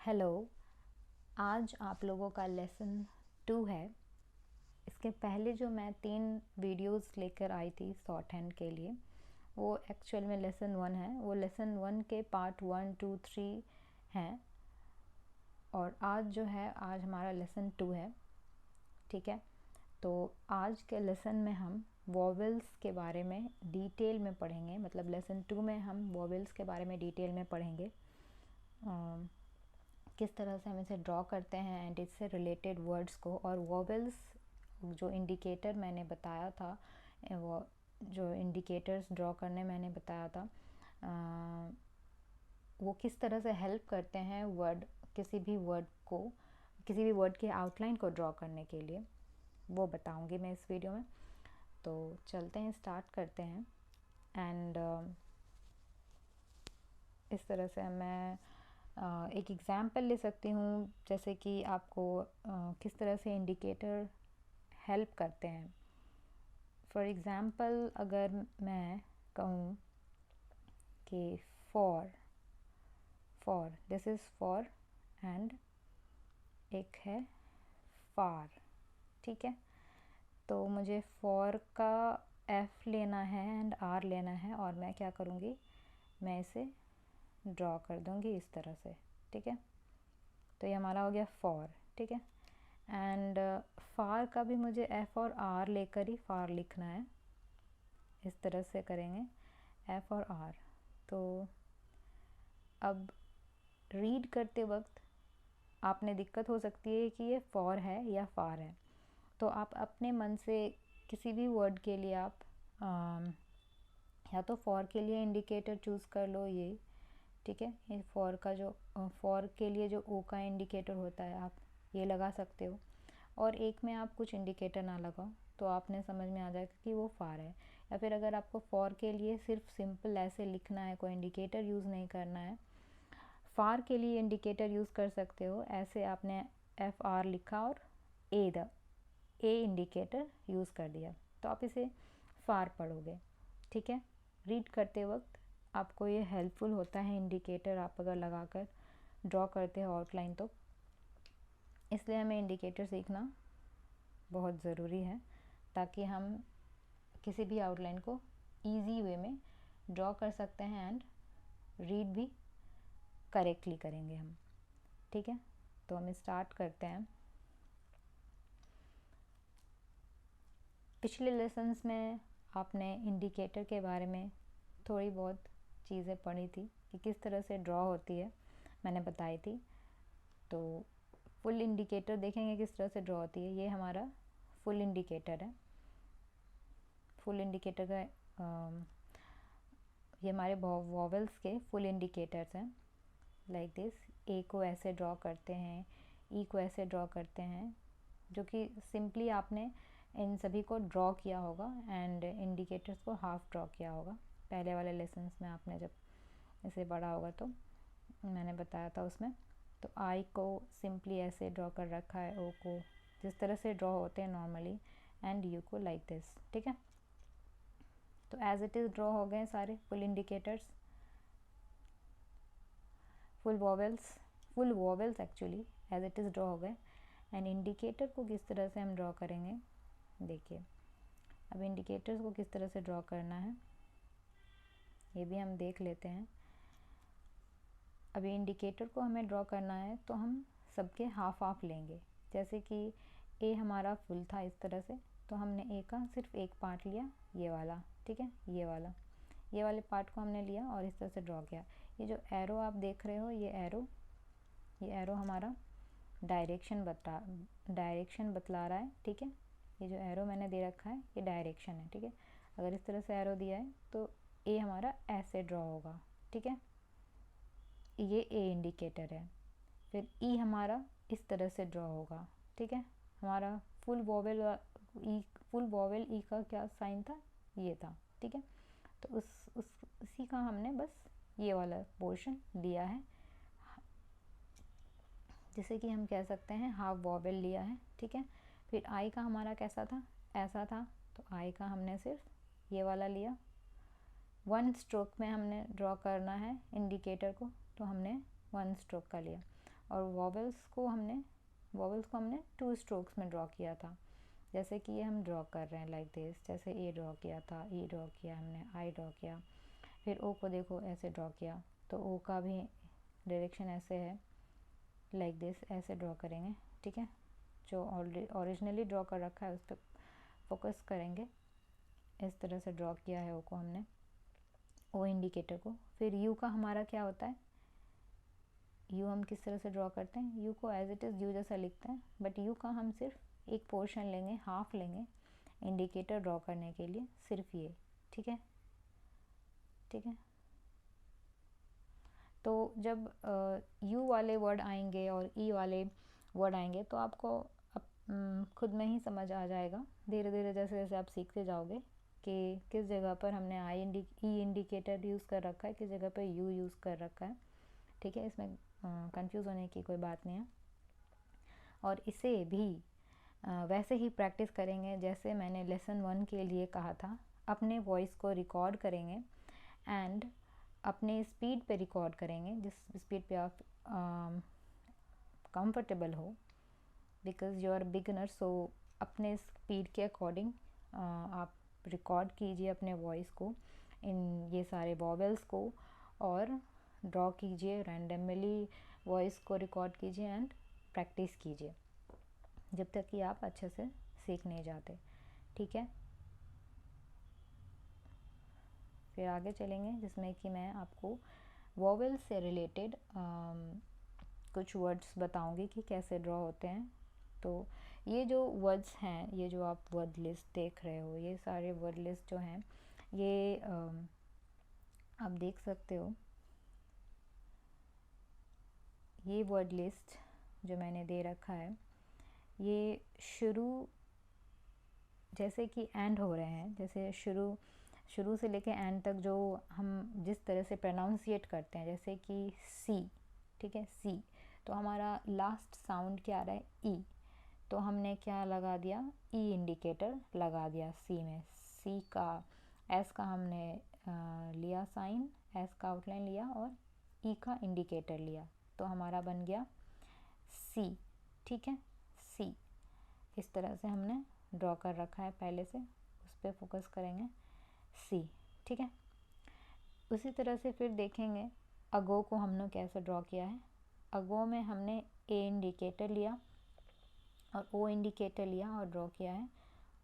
Hello. आज आप लोगों का लेसन 2 है। इसके पहले जो मैं 3 वीडियोस लेकर आई थी शॉर्ट हैंड के लिए, वो एक्चुअल में लेसन 1 है। वो लेसन 1 के पार्ट 1, 2, 3 हैं और आज जो है, आज हमारा लेसन 2 है। ठीक है, तो आज के लेसन में हम वॉवेल्स के बारे में डिटेल में पढ़ेंगे। मतलब लेसन 2 में हम वॉवेल्स के बारे में डिटेल में पढ़ेंगे, किस तरह से हम इसे ड्रॉ करते हैं एंड इससे रिलेटेड वर्ड्स को। और वॉवेल्स जो इंडिकेटर मैंने बताया था, वो जो इंडिकेटर्स ड्रॉ करने मैंने बताया था, वो किस तरह से हेल्प करते हैं किसी भी वर्ड के आउटलाइन को ड्रॉ करने के लिए, वो बताऊंगी मैं इस वीडियो में। तो चलते हैं, स्टार्ट करते हैं। एंड इस तरह से मैं एक एग्ज़ाम्पल ले सकती हूँ, जैसे कि आपको किस तरह से इंडिकेटर हेल्प करते हैं। फॉर एग्ज़ाम्पल अगर मैं कहूँ कि for this is for and एक है फार। ठीक है, तो मुझे फॉर का एफ लेना है एंड आर लेना है और मैं क्या करूँगी, मैं इसे ड्रॉ कर दूँगी इस तरह से। ठीक है, तो ये हमारा हो गया फॉर। ठीक है, एंड फार का भी मुझे एफ और आर लेकर ही फार लिखना है। इस तरह से करेंगे, एफ और आर। तो अब रीड करते वक्त आपने दिक्कत हो सकती है कि ये फॉर है या फार है, तो आप अपने मन से किसी भी वर्ड के लिए आप या तो फॉर के लिए इंडिकेटर चूज़ कर लो ये। ठीक है, ये फॉर के लिए जो ओ का इंडिकेटर होता है, आप ये लगा सकते हो। और एक में आप कुछ इंडिकेटर ना लगाओ तो आपने समझ में आ जाएगा कि वो फार है। या फिर अगर आपको फॉर के लिए सिर्फ सिंपल ऐसे लिखना है, कोई इंडिकेटर यूज़ नहीं करना है, फार के लिए इंडिकेटर यूज़ कर सकते हो। ऐसे आपने एफ आर लिखा और ए इंडिकेटर यूज़ कर दिया, तो आप इसे फार पढ़ोगे। ठीक है, रीड करते वक्त आपको ये हेल्पफुल होता है इंडिकेटर, आप अगर लगाकर ड्रॉ करते हो आउटलाइन, तो इसलिए हमें इंडिकेटर सीखना बहुत ज़रूरी है, ताकि हम किसी भी आउटलाइन को इजी वे में ड्रॉ कर सकते हैं एंड रीड भी करेक्टली करेंगे हम। ठीक है, तो हम स्टार्ट करते हैं। पिछले लेसन्स में आपने इंडिकेटर के बारे में थोड़ी बहुत चीज़ें पढ़ी थी कि किस तरह से ड्रॉ होती है, मैंने बताई थी। तो फुल इंडिकेटर देखेंगे किस तरह से ड्रॉ होती है। ये हमारा फुल इंडिकेटर है। फुल इंडिकेटर का ये हमारे वॉवेल्स के फुल इंडिकेटर्स हैं। लाइक दिस, ए को ऐसे ड्रॉ करते हैं, ई को ऐसे ड्रॉ करते हैं, जो कि सिंपली आपने इन सभी को ड्रॉ किया होगा एंड इंडिकेटर्स को हाफ ड्रॉ किया होगा। पहले वाले लेसन्स में आपने जब इसे पढ़ा होगा तो मैंने बताया था उसमें। तो आई को सिंपली ऐसे ड्रॉ कर रखा है, ओ को जिस तरह से ड्रॉ होते हैं नॉर्मली, एंड यू को लाइक दिस। ठीक है, तो एज इट इज़ ड्रॉ हो गए सारे full indicators, full vowels actually as it is draw हो गए। एंड इंडिकेटर को किस तरह से हम ड्रॉ करेंगे, देखिए। अब इंडिकेटर्स को किस तरह से ड्रॉ करना है ये भी हम देख लेते हैं। अभी इंडिकेटर को हमें ड्रॉ करना है तो हम सबके हाफ हाफ लेंगे। जैसे कि ए हमारा फुल था इस तरह से, तो हमने ए का सिर्फ एक पार्ट लिया, ये वाला। ठीक है, ये वाले पार्ट को हमने लिया और इस तरह से ड्रॉ किया। ये जो एरो आप देख रहे हो, ये एरो हमारा डायरेक्शन बतला रहा है। ठीक है, ये जो एरो मैंने दे रखा है ये डायरेक्शन है। ठीक है, अगर इस तरह से एरो दिया है तो ए हमारा ऐसे ड्रॉ होगा। ठीक है, ये ए इंडिकेटर है। फिर ई हमारा इस तरह से ड्रॉ होगा। ठीक है, हमारा फुल वॉवेल ई का क्या साइन था, ये था। ठीक है, तो उसी का हमने बस ये वाला पोर्शन लिया है, जैसे कि हम कह सकते हैं हाफ वॉवेल लिया है। ठीक है, फिर आई का हमारा कैसा था, ऐसा था, तो आई का हमने सिर्फ ये वाला लिया। 1 स्ट्रोक में हमने ड्रॉ करना है इंडिकेटर को, तो हमने 1 स्ट्रोक का लिया। और वॉवेल्स को हमने 2 स्ट्रोक्स में ड्रॉ किया था। जैसे कि ये हम ड्रॉ कर रहे हैं लाइक दिस, जैसे ए ड्रॉ किया था, ई ड्रॉ किया हमने, आई ड्रॉ किया, फिर ओ को देखो ऐसे ड्रॉ किया, तो ओ का भी डायरेक्शन ऐसे है लाइक दिस, ऐसे ड्रॉ करेंगे। ठीक है, जो ऑलरेडी ओरिजिनली ड्रॉ कर रखा है उस पर फोकस करेंगे। इस तरह से ड्रॉ किया है ओ को हमने, ओ इंडिकेटर को। फिर यू का हमारा क्या होता है, यू हम किस तरह से ड्रॉ करते हैं, यू को एज इट इज़ यू जैसा लिखते हैं, बट यू का हम सिर्फ एक पोर्शन लेंगे, हाफ लेंगे इंडिकेटर ड्रॉ करने के लिए, सिर्फ ये। ठीक है, ठीक है। तो जब यू वाले वर्ड आएंगे और ई वाले वर्ड आएंगे तो आपको खुद में ही समझ आ जाएगा धीरे धीरे, जैसे जैसे आप सीखते जाओगे कि किस जगह पर हमने ई इंडिकेटर यूज़ कर रखा है, किस जगह पर यू यूज़ कर रखा है। ठीक है, इसमें कंफ्यूज होने की कोई बात नहीं है। और इसे भी वैसे ही प्रैक्टिस करेंगे जैसे मैंने लेसन 1 के लिए कहा था। अपने वॉइस को रिकॉर्ड करेंगे एंड अपने स्पीड पे रिकॉर्ड करेंगे, जिस स्पीड पे आप कंफर्टेबल हो, बिकॉज़ यू आर बिगिनर। सो अपने स्पीड के अकॉर्डिंग आप रिकॉर्ड कीजिए अपने वॉइस को, इन ये सारे वॉवेल्स को, और ड्रॉ कीजिए रैंडमली, वॉइस को रिकॉर्ड कीजिए एंड प्रैक्टिस कीजिए जब तक कि आप अच्छे से सीख नहीं जाते। ठीक है, फिर आगे चलेंगे जिसमें कि मैं आपको वॉवेल से रिलेटेड कुछ वर्ड्स बताऊंगी कि कैसे ड्रॉ होते हैं। तो ये जो वर्ड्स हैं, ये जो आप वर्ड लिस्ट देख रहे हो, ये सारे वर्ड लिस्ट जो हैं, ये आप देख सकते हो, ये वर्ड लिस्ट जो मैंने दे रखा है, ये शुरू जैसे कि एंड हो रहे हैं, जैसे शुरू से लेके एंड तक जो हम जिस तरह से प्रोनाउंसिएट करते हैं, जैसे कि सी। ठीक है, सी, तो हमारा लास्ट साउंड क्या आ रहा है, ई, तो हमने क्या लगा दिया, ई इंडिकेटर लगा दिया सी में। सी का एस का हमने लिया साइन, एस का आउटलाइन लिया और ई का इंडिकेटर लिया, तो हमारा बन गया सी। ठीक है, सी इस तरह से हमने ड्रॉ कर रखा है पहले से, उस पर फोकस करेंगे, सी। ठीक है, उसी तरह से फिर देखेंगे अगो को हमने कैसे ड्रॉ किया है। अगो में हमने ए इंडिकेटर लिया और ओ इंडिकेटर लिया और ड्रॉ किया है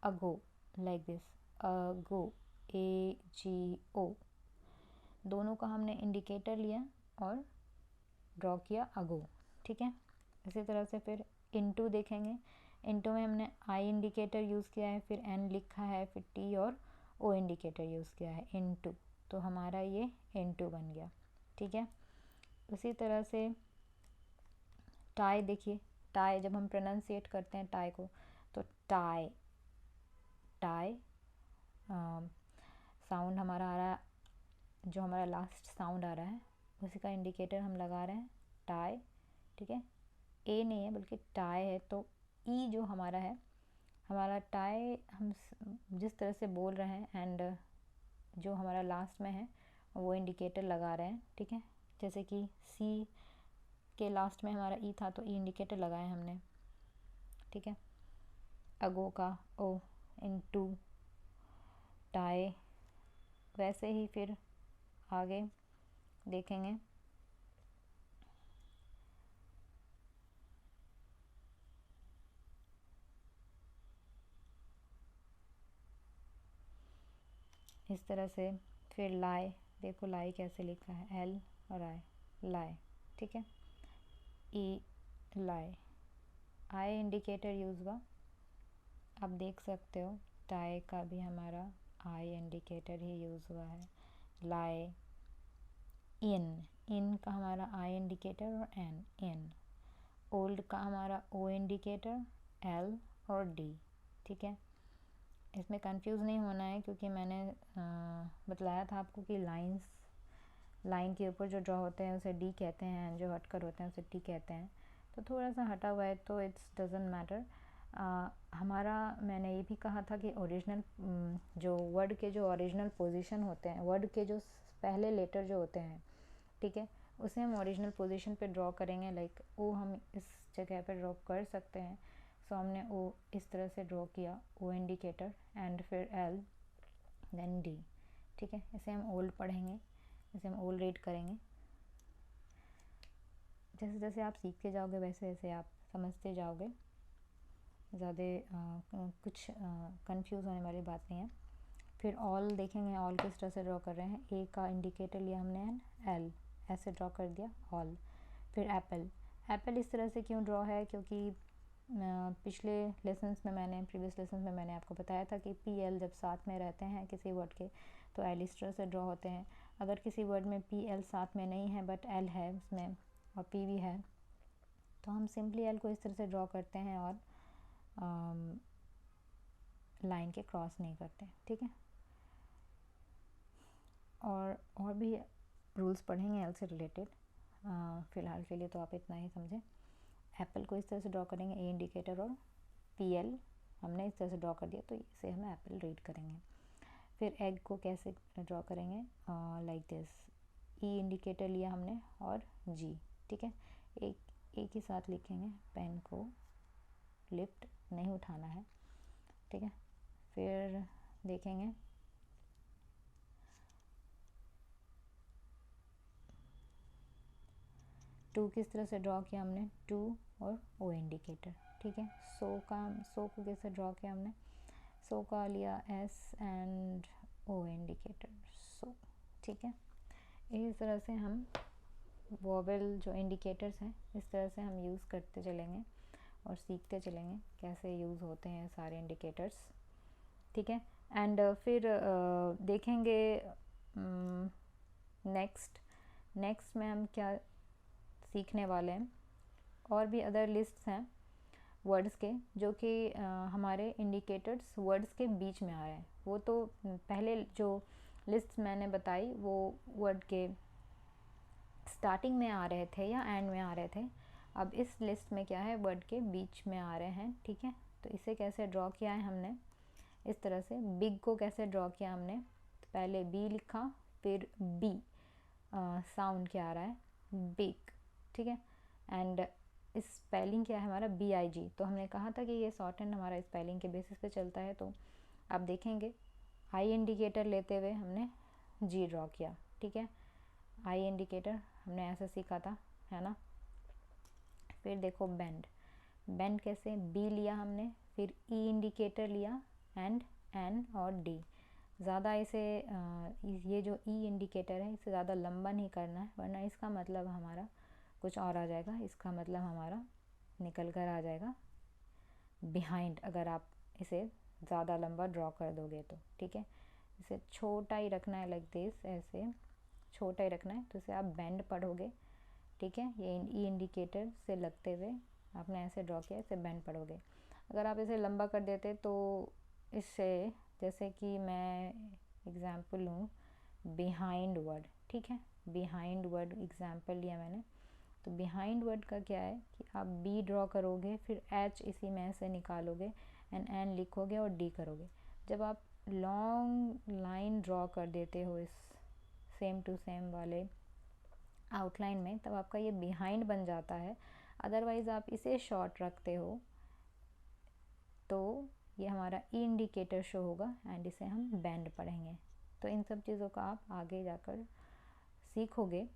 अगो, लाइक दिस, अगो, ए जी ओ, दोनों का हमने इंडिकेटर लिया और ड्रॉ किया अगो। ठीक है, इसी तरह से फिर इनटू देखेंगे, इनटू में हमने आई इंडिकेटर यूज़ किया है, फिर एन लिखा है, फिर टी और ओ इंडिकेटर यूज़ किया है, इनटू, तो हमारा ये इनटू बन गया। ठीक है, उसी तरह से टाई देखिए, टाई जब हम प्रोनाउंसिएट करते हैं टाई को, तो टाई, टाई साउंड हमारा आ रहा है, जो हमारा लास्ट साउंड आ रहा है उसी का इंडिकेटर हम लगा रहे हैं, टाई। ठीक है, ए नहीं है बल्कि टाई है, तो ई जो हमारा है, हमारा टाई हम जिस तरह से बोल रहे हैं एंड जो हमारा लास्ट में है वो इंडिकेटर लगा रहे हैं। ठीक है, जैसे कि सी के लास्ट में हमारा ई था तो ई इंडिकेटर लगाया हमने। ठीक है, अगो का ओ, इनटू, टाई, वैसे ही फिर आगे देखेंगे। इस तरह से फिर लाई, देखो लाई कैसे लिखा है, एल और आई, लाई। ठीक है, ई, लाई, आई इंडिकेटर यूज़ हुआ, आप देख सकते हो टाई का भी हमारा आई इंडिकेटर ही यूज़ हुआ है, लाई, इन, इन का हमारा आई इंडिकेटर और एन, इन, ओल्ड का हमारा ओ इंडिकेटर, एल और डी। ठीक है, इसमें कंफ्यूज नहीं होना है क्योंकि मैंने बतलाया था आपको कि लाइन के ऊपर जो ड्रॉ होते हैं उसे डी कहते हैं, जो हटकर होते हैं उसे टी कहते हैं, तो थोड़ा सा हटा हुआ है तो इट्स डजेंट मैटर। हमारा मैंने ये भी कहा था कि ओरिजिनल जो वर्ड के जो ओरिजिनल पोजीशन होते हैं, वर्ड के जो पहले लेटर जो होते हैं, ठीक है, उसे हम ओरिजिनल पोजीशन पे ड्रॉ करेंगे। लाइक ओ हम इस जगह पे ड्रॉ कर सकते हैं। सो हमने ओ इस तरह से ड्रॉ किया, ओ इंडिकेटर, एंड फिर एल, देन डी। ठीक है, इसे हम ओल्ड पढ़ेंगे, इसे हम ओल्ड रीड करेंगे। जैसे जैसे आप सीखते जाओगे वैसे वैसे आप समझते जाओगे, ज़्यादा कुछ कंफ्यूज होने वाली बात नहीं है। फिर ऑल देखेंगे, ऑल किस तरह से ड्रॉ कर रहे हैं। ए का इंडिकेटर लिया हमने एंड एल ऐसे ड्रॉ कर दिया ऑल। फिर एप्पल, एप्पल इस तरह से क्यों ड्रॉ है, क्योंकि पिछले लेसन्स में प्रीवियस लेसन में मैंने आपको बताया था कि पी एल जब साथ में रहते हैं किसी वर्ड के तो एल इस तरह से ड्रॉ होते हैं। अगर किसी वर्ड में पी एल साथ में नहीं है बट एल है उसमें और पी भी है तो हम सिंपली एल को इस तरह से ड्रॉ करते हैं और लाइन के क्रॉस नहीं करते। ठीक है, और भी रूल्स पढ़ेंगे एल से रिलेटेड। फ़िलहाल के लिए तो आप इतना ही समझें। एप्पल को इस तरह से ड्रॉ करेंगे, ए इंडिकेटर और पी एल हमने इस तरह से ड्रॉ कर दिया तो इसे हम एप्पल रीड करेंगे। फिर एग को कैसे ड्रॉ करेंगे, लाइक दिस, ई इंडिकेटर लिया हमने और जी। ठीक है, एक ही साथ लिखेंगे, पेन को लिफ्ट नहीं उठाना है। ठीक है, फिर देखेंगे टू किस तरह से ड्रॉ किया हमने, टू और ओ इंडिकेटर। ठीक है, सो को कैसे ड्रॉ किया हमने, सो का लिया एस एंड ओ इंडिकेटर, सो। ठीक है, इस तरह से हम वोवेल जो इंडिकेटर्स हैं इस तरह से हम यूज़ करते चलेंगे और सीखते चलेंगे कैसे यूज़ होते हैं सारे इंडिकेटर्स। ठीक है, एंड फिर देखेंगे नेक्स्ट में हम क्या सीखने वाले हैं। और भी अदर लिस्ट्स हैं वर्ड्स के जो कि हमारे इंडिकेटर्स वर्ड्स के बीच में आ रहे हैं। वो तो पहले जो लिस्ट मैंने बताई वो वर्ड के स्टार्टिंग में आ रहे थे या एंड में आ रहे थे। अब इस लिस्ट में क्या है, वर्ड के बीच में आ रहे हैं। ठीक है, तो इसे कैसे ड्रॉ किया है हमने, इस तरह से। बिग को कैसे ड्रॉ किया हमने, तो पहले बी लिखा फिर बी, साउंड क्या आ रहा है, बिग। ठीक है, एंड स्पेलिंग क्या है हमारा, बी आई जी। तो हमने कहा था कि ये शॉर्ट हैंड हमारा स्पेलिंग के बेसिस पे चलता है। तो आप देखेंगे आई इंडिकेटर लेते हुए हमने जी ड्रॉ किया। ठीक है, आई इंडिकेटर हमने ऐसे सीखा था, है ना। फिर देखो बेंड कैसे, बी लिया हमने फिर ई इंडिकेटर लिया एंड एन और डी। ज़्यादा इसे ये जो ई इंडिकेटर है इसे ज़्यादा लंबा नहीं करना है वरना इसका मतलब हमारा कुछ और आ जाएगा। इसका मतलब हमारा निकल कर आ जाएगा बिहाइंड, अगर आप इसे ज़्यादा लंबा ड्रॉ कर दोगे तो। ठीक है, इसे छोटा ही रखना है, लाइक दिस, ऐसे छोटा ही रखना है। तो इसे आप बेंड पढ़ोगे। ठीक है, ये ई इंडिकेटर से लगते हुए आपने ऐसे ड्रॉ किया, इसे बेंड पढ़ोगे। अगर आप इसे लंबा कर देते तो इससे, जैसे कि मैं एग्ज़ाम्पल लूँ बिहाइंड वर्ड। ठीक है, बिहाइंड वर्ड एग्ज़ाम्पल लिया मैंने। तो बिहाइंड वर्ड का क्या है कि आप बी ड्रॉ करोगे फिर एच इसी में से निकालोगे एंड एन लिखोगे और डी करोगे। जब आप लॉन्ग लाइन ड्रॉ कर देते हो इस सेम टू सेम वाले आउटलाइन में तब आपका ये बिहाइंड बन जाता है। अदरवाइज़ आप इसे शॉर्ट रखते हो तो ये हमारा ई इंडिकेटर शो होगा एंड इसे हम बेंड पढ़ेंगे। तो इन सब चीज़ों का आप आगे जाकर सीखोगे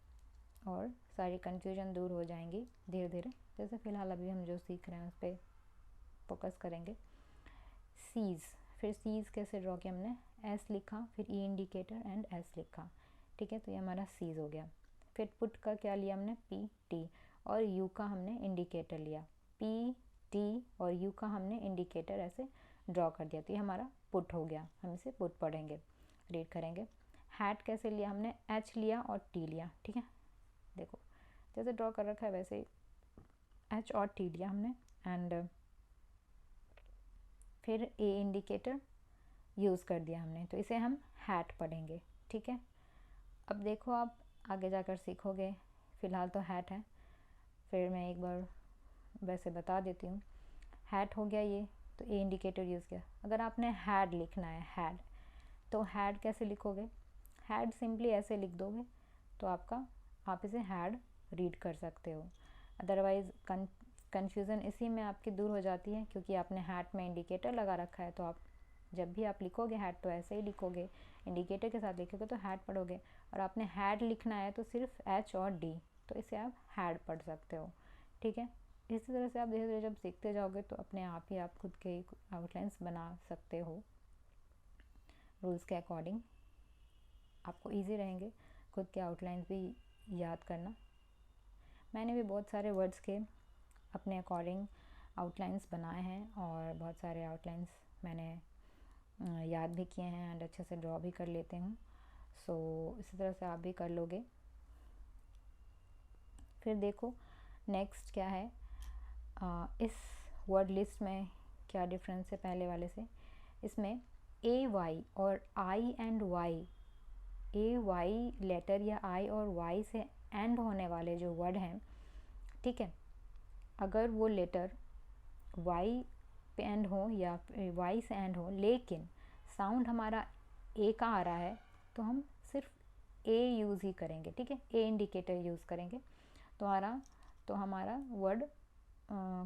और सारी कन्फ्यूजन दूर हो जाएंगी धीरे धीरे। जैसे फ़िलहाल अभी हम जो सीख रहे हैं उस पर फोकस करेंगे। सीज़, फिर सीज़ कैसे ड्रॉ किया हमने, एस लिखा फिर ई इंडिकेटर एंड एस लिखा। ठीक है, तो ये हमारा सीज़ हो गया। फिर पुट का क्या लिया हमने, पी टी, और यू का हमने इंडिकेटर लिया, पी टी और यू का हमने इंडिकेटर ऐसे ड्रॉ कर दिया। तो ये हमारा पुट हो गया, हम इसे पुट पढ़ेंगे, रीड करेंगे। हैट कैसे लिया हमने, एच लिया और टी लिया। ठीक है, देखो जैसे ड्रॉ कर रखा है वैसे ही एच और टी लिया हमने एंड फिर ए इंडिकेटर यूज़ कर दिया हमने। तो इसे हम हैट पढ़ेंगे। ठीक है, अब देखो आप आगे जाकर सीखोगे। फ़िलहाल तो हैट है, फिर मैं एक बार वैसे बता देती हूँ। हैट हो गया ये, तो ए इंडिकेटर यूज़ किया। अगर आपने हैड लिखना है, हैड, तो हैड कैसे लिखोगे, हैड सिंपली ऐसे लिख दोगे तो आपका आप इसे हैड रीड कर सकते हो। अदरवाइज़ कन्फ्यूज़न इसी में आपकी दूर हो जाती है, क्योंकि आपने हैड में इंडिकेटर लगा रखा है, तो आप जब भी आप लिखोगे हैड तो ऐसे ही लिखोगे, इंडिकेटर के साथ लिखोगे तो हैड पढ़ोगे, और आपने हैड लिखना है तो सिर्फ एच और डी, तो इसे आप हैड पढ़ सकते हो। ठीक है, इसी तरह से आप धीरे धीरे जब सीखते जाओगे तो अपने आप ही आप खुद के आउटलाइंस बना सकते हो। रूल्स के अकॉर्डिंग आपको इजी रहेंगे खुद के आउटलाइंस भी याद करना। मैंने भी बहुत सारे वर्ड्स के अपने अकॉर्डिंग आउटलाइंस बनाए हैं, और बहुत सारे आउटलाइंस मैंने याद भी किए हैं एंड अच्छे से ड्रॉ भी कर लेते हूँ। सो इसी तरह से आप भी कर लोगे। फिर देखो नेक्स्ट क्या है, इस वर्ड लिस्ट में क्या डिफरेंस है पहले वाले से। इसमें ए वाई और I and Y, A Y letter या आई और वाई से एंड होने वाले जो वर्ड हैं, ठीक है, अगर वो लेटर वाई पे एंड हो या वाई से एंड हो, लेकिन साउंड हमारा ए का आ रहा है, तो हम सिर्फ ए यूज़ ही करेंगे। ठीक है, ए इंडिकेटर यूज़ करेंगे तो हमारा वर्ड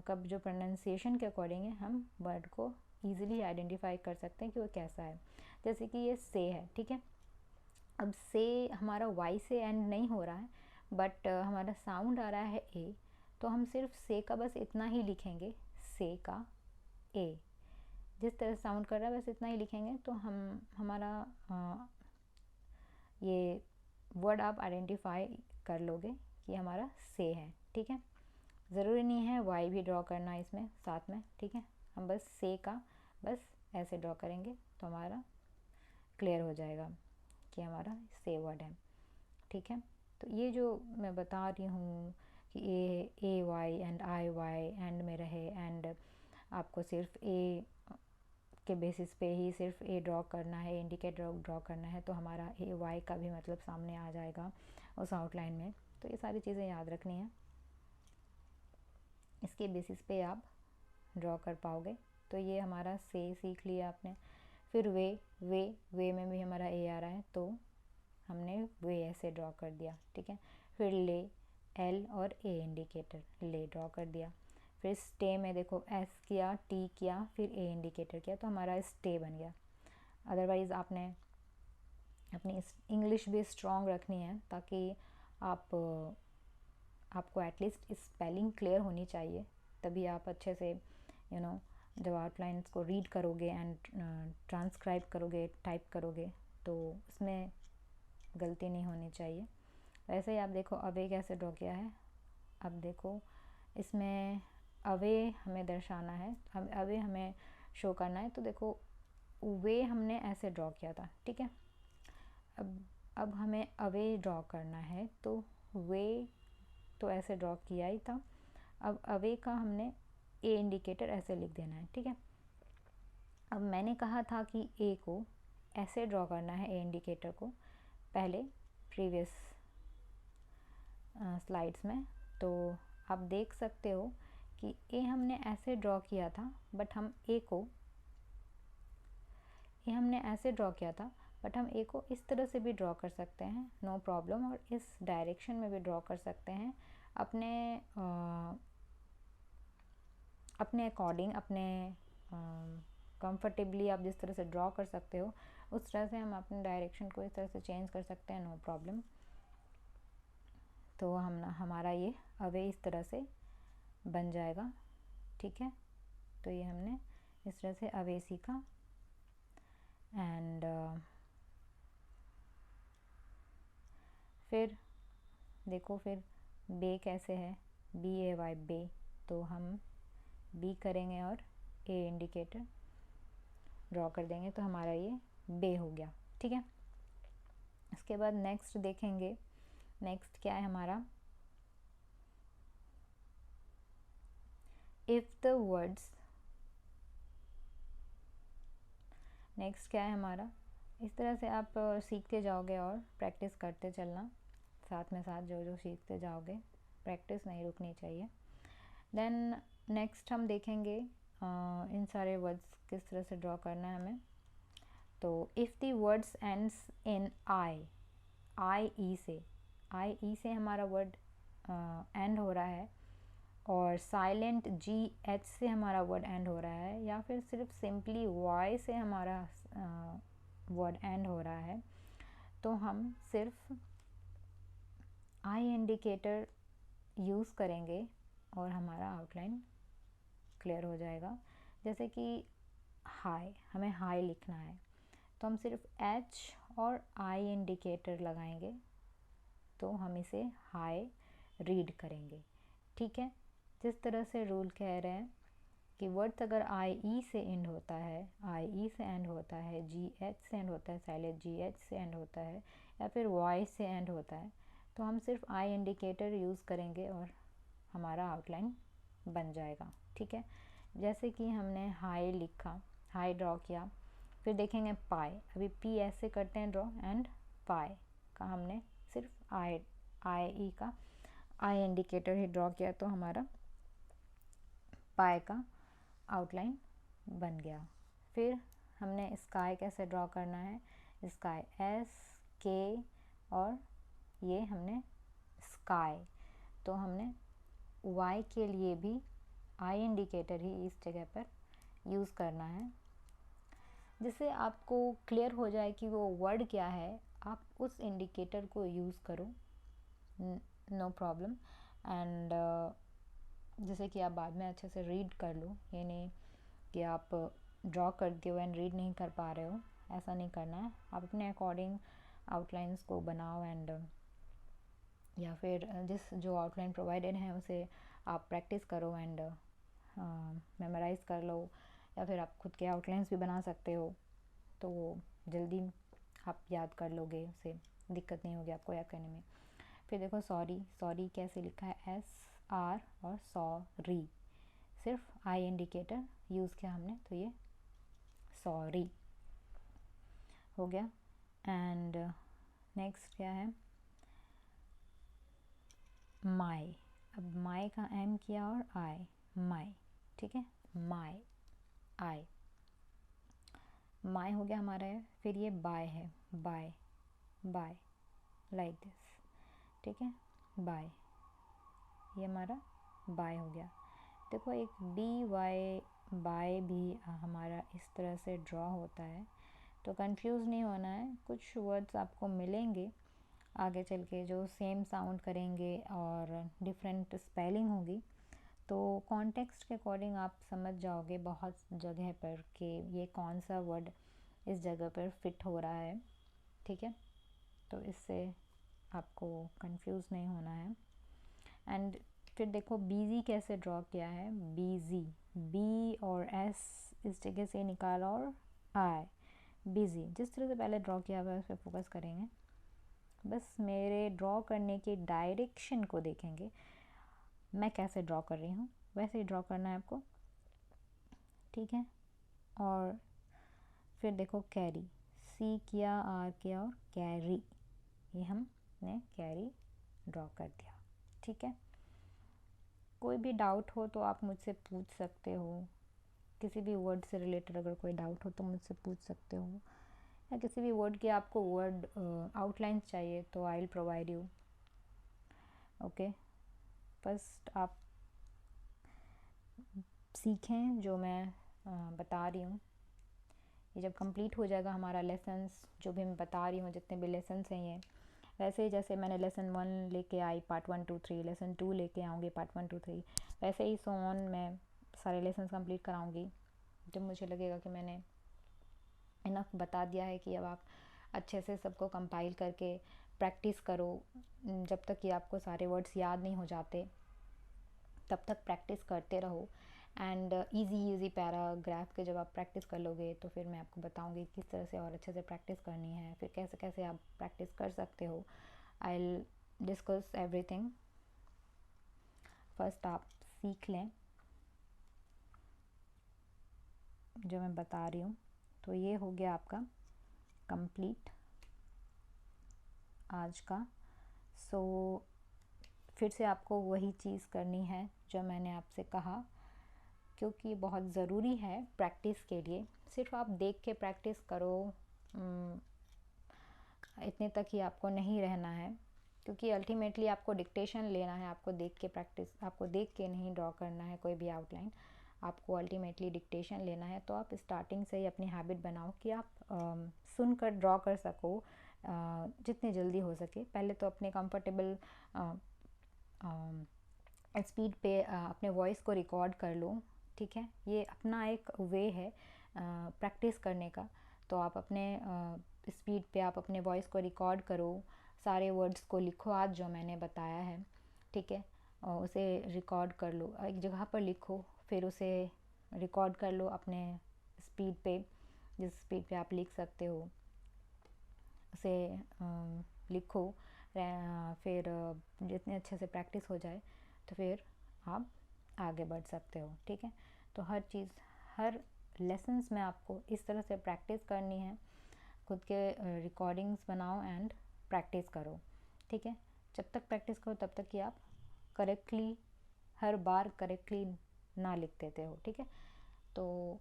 कब जो प्रोनाउंसिएशन के अकॉर्डिंग है, हम वर्ड को ईजिली आइडेंटिफाई कर सकते हैं कि वो कैसा है। जैसे कि ये से है, ठीक है, अब से हमारा वाई से एंड नहीं हो रहा है, बट हमारा साउंड आ रहा है ए, तो हम सिर्फ से का बस इतना ही लिखेंगे, से का ए, जिस तरह साउंड कर रहा है बस इतना ही लिखेंगे, तो हमारा ये वर्ड आप आइडेंटिफाई कर लोगे कि हमारा से है। ठीक है, ज़रूरी नहीं है वाई भी ड्रॉ करना इसमें साथ में। ठीक है, हम बस से का बस ऐसे ड्रॉ करेंगे तो हमारा क्लियर हो जाएगा कि हमारा से वर्ड है। ठीक है, तो ये जो मैं बता रही हूँ कि A Y and I Y end में रहे, एंड आपको सिर्फ ए के बेसिस पे ही सिर्फ ए ड्रॉ करना है, इंडिकेटर ड्रॉ करना है, तो हमारा ए वाई का भी मतलब सामने आ जाएगा उस आउटलाइन में। तो ये सारी चीज़ें याद रखनी है, इसके बेसिस पे आप ड्रॉ कर पाओगे। तो ये हमारा से सीख लिया आपने। फिर वे में भी हमारा ए आ रहा है, तो हमने वे ऐसे ड्रॉ कर दिया। ठीक है, फिर ले, एल और ए इंडिकेटर, ले ड्रॉ कर दिया। फिर स्टे में देखो एस किया, टी किया, फिर ए इंडिकेटर किया, तो हमारा स्टे बन गया। अदरवाइज़ आपने अपनी इंग्लिश भी स्ट्रॉन्ग रखनी है, ताकि आपको एटलीस्ट स्पेलिंग क्लियर होनी चाहिए, तभी आप अच्छे से जब आउटलाइंस को रीड करोगे एंड ट्रांसक्राइब करोगे, टाइप करोगे, तो उसमें गलती नहीं होनी चाहिए। वैसे ही आप देखो अवे कैसे ड्रॉ किया है। अब देखो इसमें अवे हमें दर्शाना है, हम अवे हमें शो करना है, तो देखो वे हमने ऐसे ड्रॉ किया था। ठीक है, अब हमें अवे ड्रॉ करना है, तो वे तो ऐसे ड्रॉ किया ही था, अब अवे का हमने ए इंडिकेटर ऐसे लिख देना है। ठीक है, अब मैंने कहा था कि ए को ऐसे ड्रॉ करना है, ए इंडिकेटर को, पहले प्रीवियस स्लाइड्स में, तो आप देख सकते हो कि ए हमने ऐसे ड्रॉ किया था, बट हम ए हमने ऐसे ड्रॉ किया था, बट हम ए को इस तरह से भी ड्रॉ कर सकते हैं, नो प्रॉब्लम, और इस डायरेक्शन में भी ड्रॉ कर सकते हैं, अपने अकॉर्डिंग, अपने कंफर्टेबली आप जिस तरह से ड्रॉ कर सकते हो, उस तरह से हम अपने डायरेक्शन को इस तरह से चेंज कर सकते हैं, नो प्रॉब्लम। तो हमारा ये अवे इस तरह से बन जाएगा। ठीक है, तो ये हमने इस तरह से अवे सीखा। एंड फिर देखो फिर बे कैसे है, बी ए वाई, बे, तो हम बी करेंगे और ए इंडिकेटर ड्रॉ कर देंगे, तो हमारा ये बे हो गया। ठीक है, इसके बाद नेक्स्ट देखेंगे, नेक्स्ट क्या है हमारा, इफ द वर्ड्स, नेक्स्ट क्या है हमारा, इस तरह से आप सीखते जाओगे और प्रैक्टिस करते चलना, साथ में साथ जो जो सीखते जाओगे, प्रैक्टिस नहीं रुकनी चाहिए। देन नेक्स्ट हम देखेंगे इन सारे वर्ड्स किस तरह से ड्रॉ करना है हमें। तो if the words ends in I, I E से, आई ई से हमारा वर्ड एंड हो रहा है और साइलेंट जी एच से हमारा वर्ड एंड हो रहा है, या फिर सिर्फ सिंपली वाई से हमारा वर्ड एंड हो रहा है, तो हम सिर्फ आई इंडिकेटर यूज़ करेंगे और हमारा आउटलाइन क्लियर हो जाएगा। जैसे कि हाई, हमें हाई लिखना है तो हम सिर्फ एच और आई इंडिकेटर लगाएंगे तो हम इसे हाई रीड करेंगे। ठीक है, जिस तरह से रूल कह रहे हैं कि वर्ड्स अगर आई ई से एंड होता है, आई ई से एंड होता है, जी एच से एंड होता है, साइलेंट जी एच से एंड होता है, या फिर वाई से एंड होता है, तो हम सिर्फ आई इंडिकेटर यूज़ करेंगे और हमारा आउटलाइन बन जाएगा। ठीक है, जैसे कि हमने हाई लिखा, हाई ड्रॉ किया, फिर देखेंगे पाई, अभी पी ऐसे करते हैं ड्रॉ, एंड पाई का हमने सिर्फ आई ई का आई इंडिकेटर ही ड्रॉ किया तो हमारा पाई का आउटलाइन बन गया। फिर हमने स्काई कैसे ड्रॉ करना है, स्काई एस के और ये हमने स्काई, तो हमने वाई के लिए भी आई इंडिकेटर ही इस जगह पर यूज़ करना है, जिससे आपको क्लियर हो जाए कि वो वर्ड क्या है। आप उस इंडिकेटर को यूज़ करो, नो प्रॉब्लम। एंड जैसे कि आप बाद में अच्छे से रीड कर लो, ये नहीं कि आप ड्रॉ करते हो एंड रीड नहीं कर पा रहे हो, ऐसा नहीं करना है। आप अपने अकॉर्डिंग आउटलाइंस को बनाओ एंड या फिर जिस जो आउटलाइन प्रोवाइडेड है उसे आप प्रैक्टिस करो एंड मेमोराइज़ कर लो, या फिर आप खुद के आउटलाइंस भी बना सकते हो, तो जल्दी आप याद कर लोगे, उसे दिक्कत नहीं होगी आपको याद करने में। फिर देखो सॉरी, सॉरी कैसे लिखा है, एस आर और सॉरी, सिर्फ आई इंडिकेटर यूज़ किया हमने तो ये सॉरी हो गया। एंड नेक्स्ट क्या है, माई, अब माई का एम किया और आई, माई, ठीक है, माई आई, माई हो गया हमारा है। फिर ये बाय है, बाय, बाय लाइक दिस, ठीक है, बाय, ये हमारा बाय हो गया। देखो एक बी वाई बाय भी हमारा इस तरह से ड्रॉ होता है, तो कंफ्यूज नहीं होना है। कुछ वर्ड्स आपको मिलेंगे आगे चल के जो सेम साउंड करेंगे और डिफरेंट स्पेलिंग होगी, तो कॉन्टेक्स्ट के अकॉर्डिंग आप समझ जाओगे बहुत जगह पर कि ये कौन सा वर्ड इस जगह पर फिट हो रहा है। ठीक है, तो इससे आपको कंफ्यूज नहीं होना है। एंड फिर देखो बीजी कैसे ड्रॉ किया है, बीजी, बी और एस इस जगह से निकाला और आई, बिजी, जिस तरह से पहले ड्रॉ किया हुआ है उस पर फोकस करेंगे, बस मेरे ड्रॉ करने के डायरेक्शन को देखेंगे, मैं कैसे ड्रॉ कर रही हूँ वैसे ही ड्रॉ करना है आपको। ठीक है, और फिर देखो कैरी, सी किया, आर किया और कैरी, ये हमने कैरी ड्रॉ कर दिया। ठीक है, कोई भी डाउट हो तो आप मुझसे पूछ सकते हो, किसी भी वर्ड से रिलेटेड अगर कोई डाउट हो तो मुझसे पूछ सकते हो, या किसी भी वर्ड के आपको वर्ड आउटलाइन चाहिए तो I will provide you. Okay, first आप सीखें जो मैं बता रही हूँ। ये जब कंप्लीट हो जाएगा हमारा लेसन्स, जो भी मैं बता रही हूँ जितने भी लेसन्स हैं ये, वैसे ही जैसे मैंने लेसन 1 लेके आई पार्ट 1 2 3, लेसन 2 लेके आऊँगी पार्ट 1 2 3, वैसे ही सो ऑन मैं सारे लेसन्स कंप्लीट कराऊँगी जब मुझे लगेगा कि मैंने इनफ बता दिया है कि अब आप अच्छे से सबको कंपाइल करके प्रैक्टिस करो। जब तक कि आपको सारे वर्ड्स याद नहीं हो जाते तब तक प्रैक्टिस करते रहो। एंड इजी पैराग्राफ के जब आप प्रैक्टिस कर लोगे तो फिर मैं आपको बताऊंगी किस तरह से और अच्छे से प्रैक्टिस करनी है, फिर कैसे कैसे आप प्रैक्टिस कर सकते हो। I will discuss everything. First आप सीख लें जो मैं बता रही हूँ। तो ये हो गया आपका कंप्लीट आज का। सो फिर से आपको वही चीज़ करनी है जो मैंने आपसे कहा, क्योंकि बहुत ज़रूरी है प्रैक्टिस के लिए। सिर्फ आप देख के प्रैक्टिस करो इतने तक ही आपको नहीं रहना है। क्योंकि अल्टीमेटली आपको डिक्टेशन लेना है, आपको देख के प्रैक्टिस, आपको देख के नहीं ड्रॉ करना है कोई भी आउटलाइन, आपको अल्टीमेटली डिक्टेशन लेना है। तो आप स्टार्टिंग से ही अपनी हैबिट बनाओ कि आप सुनकर ड्रॉ कर सको जितनी जल्दी हो सके। पहले तो अपने कंफर्टेबल स्पीड पे अपने वॉइस को रिकॉर्ड कर लो, ठीक है। ये अपना एक वे है प्रैक्टिस करने का। तो आप अपने स्पीड पे आप अपने वॉइस को रिकॉर्ड करो, सारे वर्ड्स को लिखो आज जो मैंने बताया है, ठीक है। और उसे रिकॉर्ड कर लो, एक जगह पर लिखो, फिर उसे रिकॉर्ड कर लो अपने स्पीड पे, जिस स्पीड पे आप लिख सकते हो उसे लिखो। फिर जितने अच्छे से प्रैक्टिस हो जाए तो फिर आप आगे बढ़ सकते हो, ठीक है। तो हर चीज़, हर लेसन्स में आपको इस तरह से प्रैक्टिस करनी है। खुद के रिकॉर्डिंग्स बनाओ एंड प्रैक्टिस करो, ठीक है। जब तक प्रैक्टिस करो तब तक कि आप करेक्टली, हर बार करेक्टली ना लिख देते हो, ठीक है। तो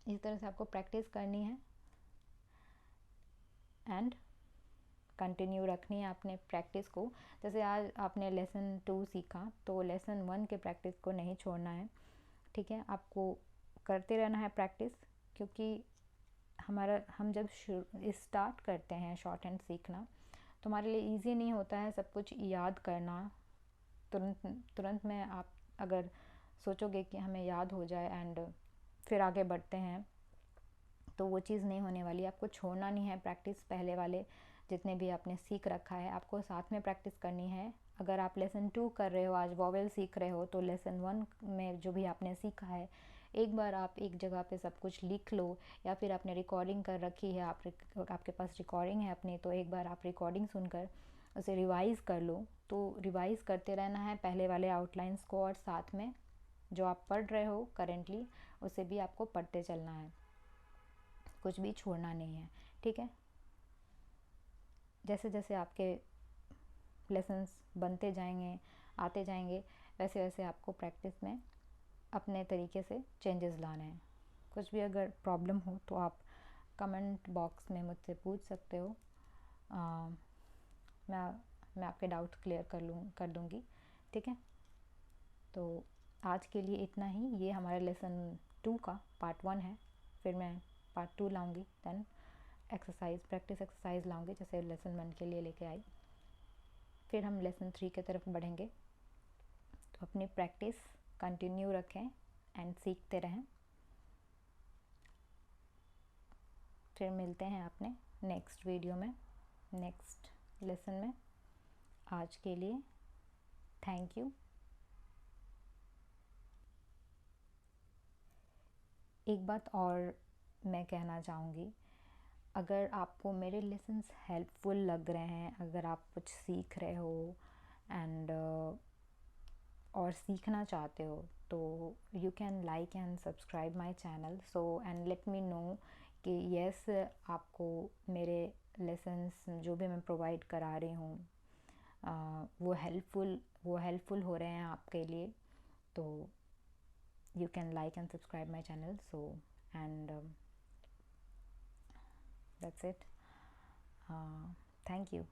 इस तरह से आपको प्रैक्टिस करनी है एंड कंटिन्यू रखनी है अपने प्रैक्टिस को। जैसे आज आपने लेसन 2 सीखा, तो लेसन 1 के प्रैक्टिस को नहीं छोड़ना है, ठीक है। आपको करते रहना है प्रैक्टिस, क्योंकि हम जब स्टार्ट करते हैं शॉर्ट हैंड सीखना, तो हमारे लिए इजी नहीं होता है सब कुछ याद करना तुरंत में। आप अगर सोचोगे कि हमें याद हो जाए एंड फिर आगे बढ़ते हैं, तो वो चीज़ नहीं होने वाली। आपको छोड़ना नहीं है प्रैक्टिस, पहले वाले जितने भी आपने सीख रखा है आपको साथ में प्रैक्टिस करनी है। अगर आप लेसन 2 कर रहे हो, आज वॉवेल सीख रहे हो, तो लेसन 1 में जो भी आपने सीखा है एक बार आप एक जगह पे सब कुछ लिख लो, या फिर आपने रिकॉर्डिंग कर रखी है, आपके पास रिकॉर्डिंग है अपनी, तो एक बार आप रिकॉर्डिंग सुनकर उसे रिवाइज़ कर लो। तो रिवाइज़ करते रहना है पहले वाले आउटलाइंस को, और साथ में जो आप पढ़ रहे हो करेंटली उसे भी आपको पढ़ते चलना है, कुछ भी छोड़ना नहीं है, ठीक है। जैसे जैसे आपके लेसन्स बनते जाएंगे, आते जाएंगे, वैसे वैसे आपको प्रैक्टिस में अपने तरीके से चेंजेस लाने हैं। कुछ भी अगर प्रॉब्लम हो तो आप कमेंट बॉक्स में मुझसे पूछ सकते हो। मैं आपके डाउट्स क्लियर कर दूँगी, ठीक है। तो आज के लिए इतना ही। ये हमारे लेसन 2 का पार्ट 1 है। फिर मैं पार्ट 2 लाऊंगी, देन प्रैक्टिस एक्सरसाइज लाऊंगी जैसे लेसन 1 के लिए लेके आई। फिर हम लेसन 3 की तरफ बढ़ेंगे। तो अपनी प्रैक्टिस कंटिन्यू रखें एंड सीखते रहें। फिर मिलते हैं अपने नेक्स्ट वीडियो में, नेक्स्ट लेसन में। आज के लिए थैंक यू। एक बात और मैं कहना चाहूँगी, अगर आपको मेरे लेसन्स हेल्पफुल लग रहे हैं, अगर आप कुछ सीख रहे हो एंड और सीखना चाहते हो, तो you can like and subscribe my channel, so and let me know कि यस आपको मेरे लेसन्स जो भी मैं प्रोवाइड करा रही हूँ वो हेल्पफुल हो रहे हैं आपके लिए। तो you can like and subscribe my channel, so and that's it. Thank you.